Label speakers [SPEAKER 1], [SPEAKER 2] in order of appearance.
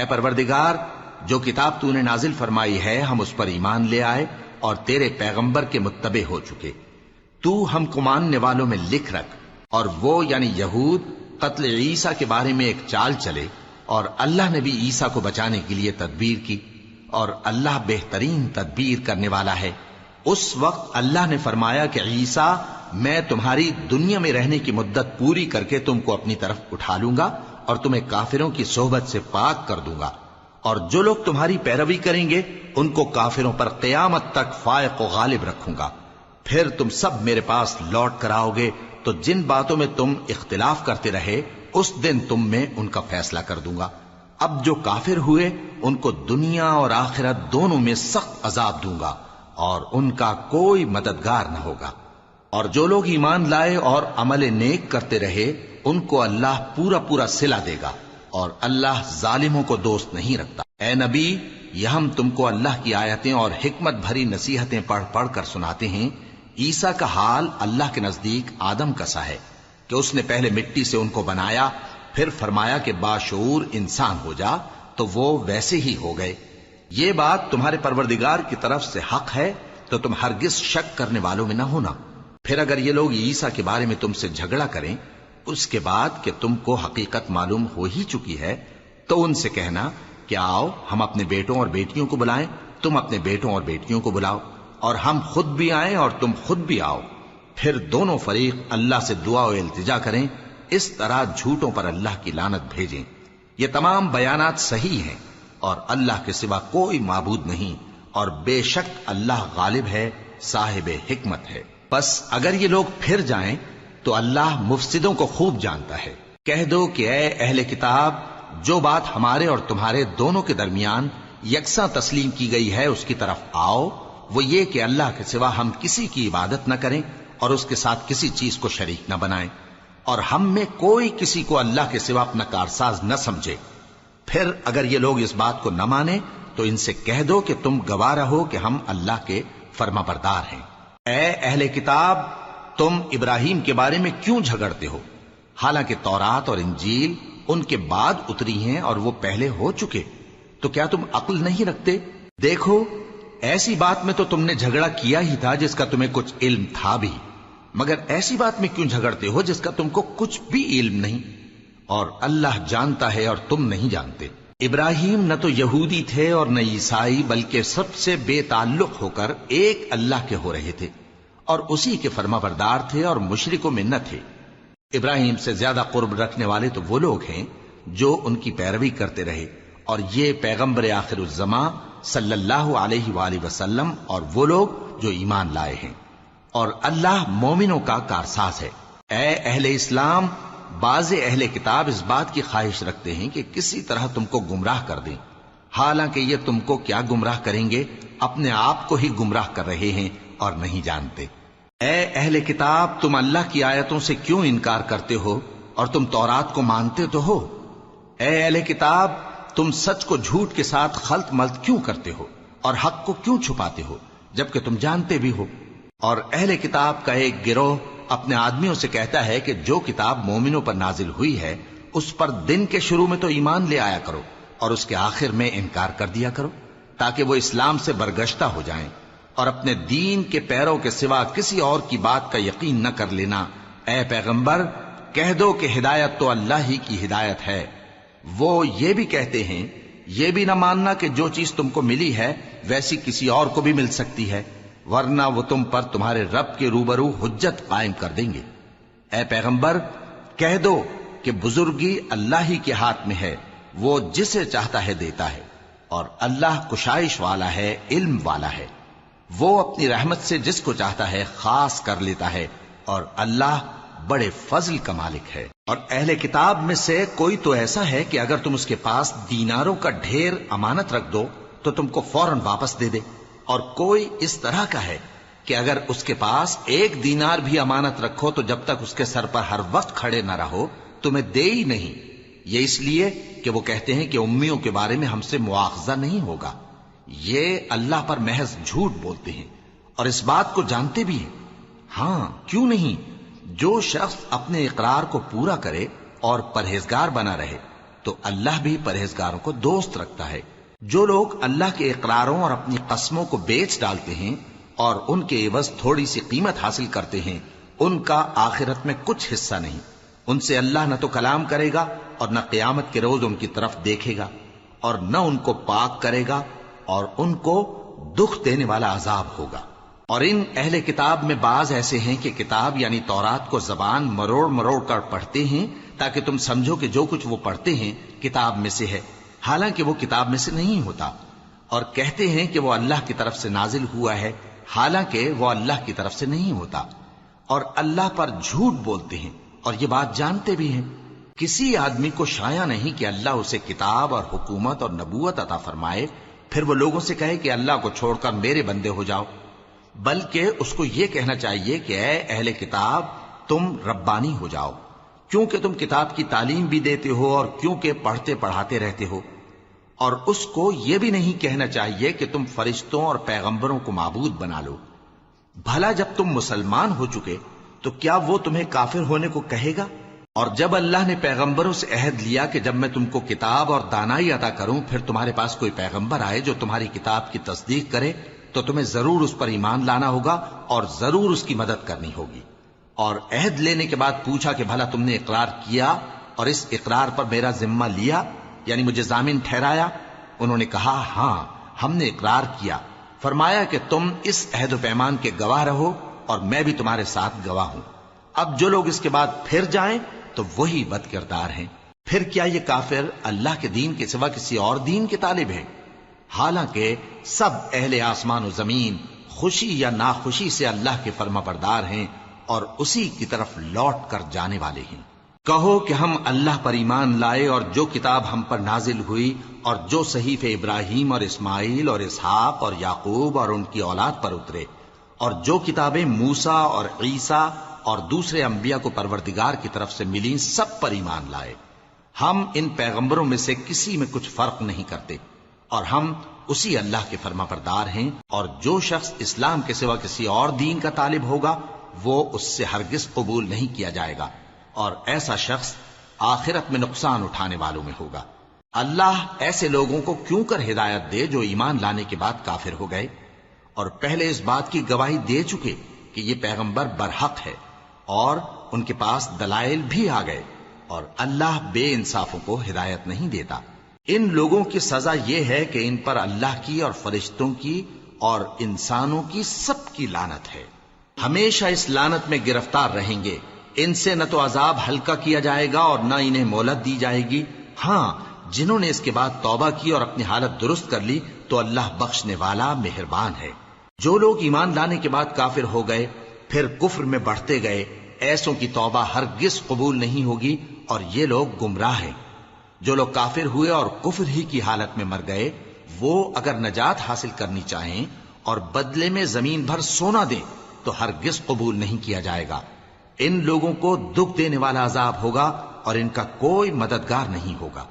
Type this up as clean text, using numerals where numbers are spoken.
[SPEAKER 1] اے پروردگار، جو کتاب تو نے نازل فرمائی ہے ہم اس پر ایمان لے آئے اور تیرے پیغمبر کے متبع ہو چکے. تو ہم کو ماننے والوں میں لکھ رکھ. اور وہ یعنی یہود قتل عیسیٰ کے بارے میں ایک چال چلے اور اللہ نے بھی عیسیٰ کو بچانے کے لیے تدبیر کی، اور اللہ بہترین تدبیر کرنے والا ہے. اس وقت اللہ نے فرمایا کہ عیسیٰ، میں تمہاری دنیا میں رہنے کی مدت پوری کر کے تم کو اپنی طرف اٹھا لوں گا اور تمہیں کافروں کی صحبت سے پاک کر دوں گا، اور جو لوگ تمہاری پیروی کریں گے ان کو کافروں پر قیامت تک فائق و غالب رکھوں گا. پھر تم سب میرے پاس لوٹ کر آؤ گے تو جن باتوں میں تم اختلاف کرتے رہے اس دن تم میں ان کا فیصلہ کر دوں گا. اب جو کافر ہوئے ان کو دنیا اور آخرت دونوں میں سخت عذاب دوں گا اور ان کا کوئی مددگار نہ ہوگا. اور جو لوگ ایمان لائے اور عمل نیک کرتے رہے ان کو اللہ پورا پورا صلہ دے گا، اور اللہ ظالموں کو دوست نہیں رکھتا. اے نبی، یہ ہم تم کو اللہ کی آیتیں اور حکمت بھری نصیحتیں پڑھ پڑھ کر سناتے ہیں. عیسیٰ کا حال اللہ کے نزدیک آدم کا سا ہے کہ اس نے پہلے مٹی سے ان کو بنایا، پھر فرمایا کہ باشعور انسان ہو جا، تو وہ ویسے ہی ہو گئے. یہ بات تمہارے پروردگار کی طرف سے حق ہے تو تم ہرگز شک کرنے والوں میں نہ ہونا. پھر اگر یہ لوگ عیسیٰ کے بارے میں تم سے جھگڑا کریں اس کے بعد کہ تم کو حقیقت معلوم ہو ہی چکی ہے، تو ان سے کہنا کہ آؤ ہم اپنے بیٹوں اور بیٹیوں کو بلائیں، تم اپنے بیٹوں اور بیٹیوں کو بلاؤ، اور ہم خود بھی آئیں اور تم خود بھی آؤ. پھر دونوں فریق اللہ سے دعا و التجا کریں، اس طرح جھوٹوں پر اللہ کی لعنت بھیجیں. یہ تمام بیانات صحیح ہیں اور اللہ کے سوا کوئی معبود نہیں، اور بے شک اللہ غالب ہے، صاحب حکمت ہے. بس اگر یہ لوگ پھر جائیں تو اللہ مفسدوں کو خوب جانتا ہے. کہہ دو کہ اے اہل کتاب، جو بات ہمارے اور تمہارے دونوں کے درمیان یکساں تسلیم کی گئی ہے اس کی طرف آؤ. وہ یہ کہ اللہ کے سوا ہم کسی کی عبادت نہ کریں اور اس کے ساتھ کسی چیز کو شریک نہ بنائیں، اور ہم میں کوئی کسی کو اللہ کے سوا اپنا کارساز نہ سمجھے. پھر اگر یہ لوگ اس بات کو نہ مانیں تو ان سے کہہ دو کہ تم گواہ رہو کہ ہم اللہ کے فرما بردار ہیں. اے اہل کتاب، تم ابراہیم کے بارے میں کیوں جھگڑتے ہو؟ حالانکہ تورات اور انجیل ان کے بعد اتری ہیں اور وہ پہلے ہو چکے. تو کیا تم عقل نہیں رکھتے؟ دیکھو، ایسی بات میں تو تم نے جھگڑا کیا ہی تھا جس کا تمہیں کچھ علم تھا بھی، مگر ایسی بات میں کیوں جھگڑتے ہو جس کا تم کو کچھ بھی علم نہیں؟ اور اللہ جانتا ہے اور تم نہیں جانتے. ابراہیم نہ تو یہودی تھے اور نہ عیسائی، بلکہ سب سے بے تعلق ہو کر ایک اللہ کے ہو رہے تھے اور اسی کے فرما بردار تھے اور مشرکوں میں نہ تھے. ابراہیم سے زیادہ قرب رکھنے والے تو وہ لوگ ہیں جو ان کی پیروی کرتے رہے، اور یہ پیغمبر آخر الزماں صلی اللہ علیہ وآلہ وسلم اور وہ لوگ جو ایمان لائے ہیں. اور اللہ مومنوں کا کارساز ہے. اے اہل اسلام، بعض اہل کتاب اس بات کی خواہش رکھتے ہیں کہ کسی طرح تم کو گمراہ کر دیں، حالانکہ یہ تم کو کیا گمراہ کریں گے، اپنے آپ کو ہی گمراہ کر رہے ہیں اور نہیں جانتے. اے اہل کتاب، تم اللہ کی آیتوں سے کیوں انکار کرتے ہو اور تم تورات کو مانتے تو ہو؟ اے اہل کتاب، تم سچ کو جھوٹ کے ساتھ خلط ملط کیوں کرتے ہو اور حق کو کیوں چھپاتے ہو جبکہ تم جانتے بھی ہو؟ اور اہل کتاب کا ایک گروہ اپنے آدمیوں سے کہتا ہے کہ جو کتاب مومنوں پر نازل ہوئی ہے اس پر دن کے شروع میں تو ایمان لے آیا کرو اور اس کے آخر میں انکار کر دیا کرو، تاکہ وہ اسلام سے برگشتہ ہو جائیں، اور اپنے دین کے پیروں کے سوا کسی اور کی بات کا یقین نہ کر لینا. اے پیغمبر، کہہ دو کہ ہدایت تو اللہ ہی کی ہدایت ہے. وہ یہ بھی کہتے ہیں یہ بھی نہ ماننا کہ جو چیز تم کو ملی ہے ویسی کسی اور کو بھی مل سکتی ہے، ورنہ وہ تم پر تمہارے رب کے روبرو حجت قائم کر دیں گے. اے پیغمبر، کہہ دو کہ بزرگی اللہ ہی کے ہاتھ میں ہے، وہ جسے چاہتا ہے دیتا ہے، اور اللہ کشائش والا ہے، علم والا ہے. وہ اپنی رحمت سے جس کو چاہتا ہے خاص کر لیتا ہے، اور اللہ بڑے فضل کا مالک ہے. اور اہل کتاب میں سے کوئی تو ایسا ہے کہ اگر تم اس کے پاس دیناروں کا ڈھیر امانت رکھ دو تو تم کو فوراً واپس دے دے، اور کوئی اس طرح کا ہے کہ اگر اس کے پاس 1 دینار بھی امانت رکھو تو جب تک اس کے سر پر ہر وقت کھڑے نہ رہو تمہیں دے ہی نہیں. یہ اس لیے کہ وہ کہتے ہیں کہ امیوں کے بارے میں ہم سے مواخذہ نہیں ہوگا. یہ اللہ پر محض جھوٹ بولتے ہیں اور اس بات کو جانتے بھی ہیں. ہاں کیوں نہیں، جو شخص اپنے اقرار کو پورا کرے اور پرہیزگار بنا رہے تو اللہ بھی پرہیزگاروں کو دوست رکھتا ہے۔ جو لوگ اللہ کے اقراروں اور اپنی قسموں کو بیچ ڈالتے ہیں اور ان کے عوض تھوڑی سی قیمت حاصل کرتے ہیں، ان کا آخرت میں کچھ حصہ نہیں۔ ان سے اللہ نہ تو کلام کرے گا اور نہ قیامت کے روز ان کی طرف دیکھے گا، اور نہ ان کو پاک کرے گا، اور ان کو دکھ دینے والا عذاب ہوگا۔ اور ان اہل کتاب میں بعض ایسے ہیں کہ کتاب یعنی تورات کو زبان مروڑ مروڑ کر پڑھتے ہیں تاکہ تم سمجھو کہ جو کچھ وہ پڑھتے ہیں کتاب میں سے ہے، حالانکہ وہ کتاب میں سے نہیں ہوتا، اور کہتے ہیں کہ وہ اللہ کی طرف سے نازل ہوا ہے، حالانکہ وہ اللہ کی طرف سے نہیں ہوتا، اور اللہ پر جھوٹ بولتے ہیں اور یہ بات جانتے بھی ہیں۔ کسی آدمی کو شایع نہیں کہ اللہ اسے کتاب اور حکومت اور نبوت عطا فرمائے، پھر وہ لوگوں سے کہے کہ اللہ کو چھوڑ کر میرے بندے ہو جاؤ، بلکہ اس کو یہ کہنا چاہیے کہ اے اہل کتاب، تم ربانی ہو جاؤ، کیونکہ تم کتاب کی تعلیم بھی دیتے ہو اور کیونکہ پڑھتے پڑھاتے رہتے ہو۔ اور اس کو یہ بھی نہیں کہنا چاہیے کہ تم فرشتوں اور پیغمبروں کو معبود بنا لو۔ بھلا جب تم مسلمان ہو چکے تو کیا وہ تمہیں کافر ہونے کو کہے گا؟ اور جب اللہ نے پیغمبروں سے عہد لیا کہ جب میں تم کو کتاب اور دانائی عطا کروں پھر تمہارے پاس کوئی پیغمبر آئے جو تمہاری کتاب کی تصدیق کرے تو تمہیں ضرور اس پر ایمان لانا ہوگا اور ضرور اس کی مدد کرنی ہوگی۔ اور عہد لینے کے بعد پوچھا کہ بھلا تم نے اقرار کیا اور اس اقرار پر میرا ذمہ لیا، یعنی مجھے ضامن ٹھہرایا؟ انہوں نے کہا ہاں ہم نے اقرار کیا۔ فرمایا کہ تم اس عہد و پیمان کے گواہ رہو اور میں بھی تمہارے ساتھ گواہ ہوں۔ اب جو لوگ اس کے بعد پھر جائیں تو وہی بد کردار ہیں۔ پھر کیا یہ کافر اللہ کے دین کے سوا کسی اور دین کے طالب ہیں؟ حالانکہ سب اہل آسمان و زمین خوشی یا ناخوشی سے اللہ کے فرما بردار ہیں اور اسی کی طرف لوٹ کر جانے والے ہیں۔ کہو کہ ہم اللہ پر ایمان لائے اور جو کتاب ہم پر نازل ہوئی اور جو صحیفے ابراہیم اور اسماعیل اور اسحاق اور یعقوب اور ان کی اولاد پر اترے، اور جو کتابیں موسیٰ اور عیسیٰ اور دوسرے انبیاء کو پروردگار کی طرف سے ملیں، سب پر ایمان لائے۔ ہم ان پیغمبروں میں سے کسی میں کچھ فرق نہیں کرتے، اور ہم اسی اللہ کے فرما بردار ہیں۔ اور جو شخص اسلام کے سوا کسی اور دین کا طالب ہوگا وہ اس سے ہرگز قبول نہیں کیا جائے گا، اور ایسا شخص آخرت میں نقصان اٹھانے والوں میں ہوگا۔ اللہ ایسے لوگوں کو کیوں کر ہدایت دے جو ایمان لانے کے بعد کافر ہو گئے اور پہلے اس بات کی گواہی دے چکے کہ یہ پیغمبر برحق ہے اور ان کے پاس دلائل بھی آ گئے، اور اللہ بے انصافوں کو ہدایت نہیں دیتا۔ ان لوگوں کی سزا یہ ہے کہ ان پر اللہ کی اور فرشتوں کی اور انسانوں کی سب کی لعنت ہے، ہمیشہ اس لعنت میں گرفتار رہیں گے۔ ان سے نہ تو عذاب ہلکا کیا جائے گا اور نہ انہیں مہلت دی جائے گی۔ ہاں جنہوں نے اس کے بعد توبہ کی اور اپنی حالت درست کر لی تو اللہ بخشنے والا مہربان ہے۔ جو لوگ ایمان لانے کے بعد کافر ہو گئے پھر کفر میں بڑھتے گئے، ایسوں کی توبہ ہرگز قبول نہیں ہوگی اور یہ لوگ گمراہ ہیں۔ جو لوگ کافر ہوئے اور کفر ہی کی حالت میں مر گئے، وہ اگر نجات حاصل کرنی چاہیں اور بدلے میں زمین بھر سونا دیں تو ہرگز قبول نہیں کیا جائے گا۔ ان لوگوں کو دکھ دینے والا عذاب ہوگا اور ان کا کوئی مددگار نہیں ہوگا۔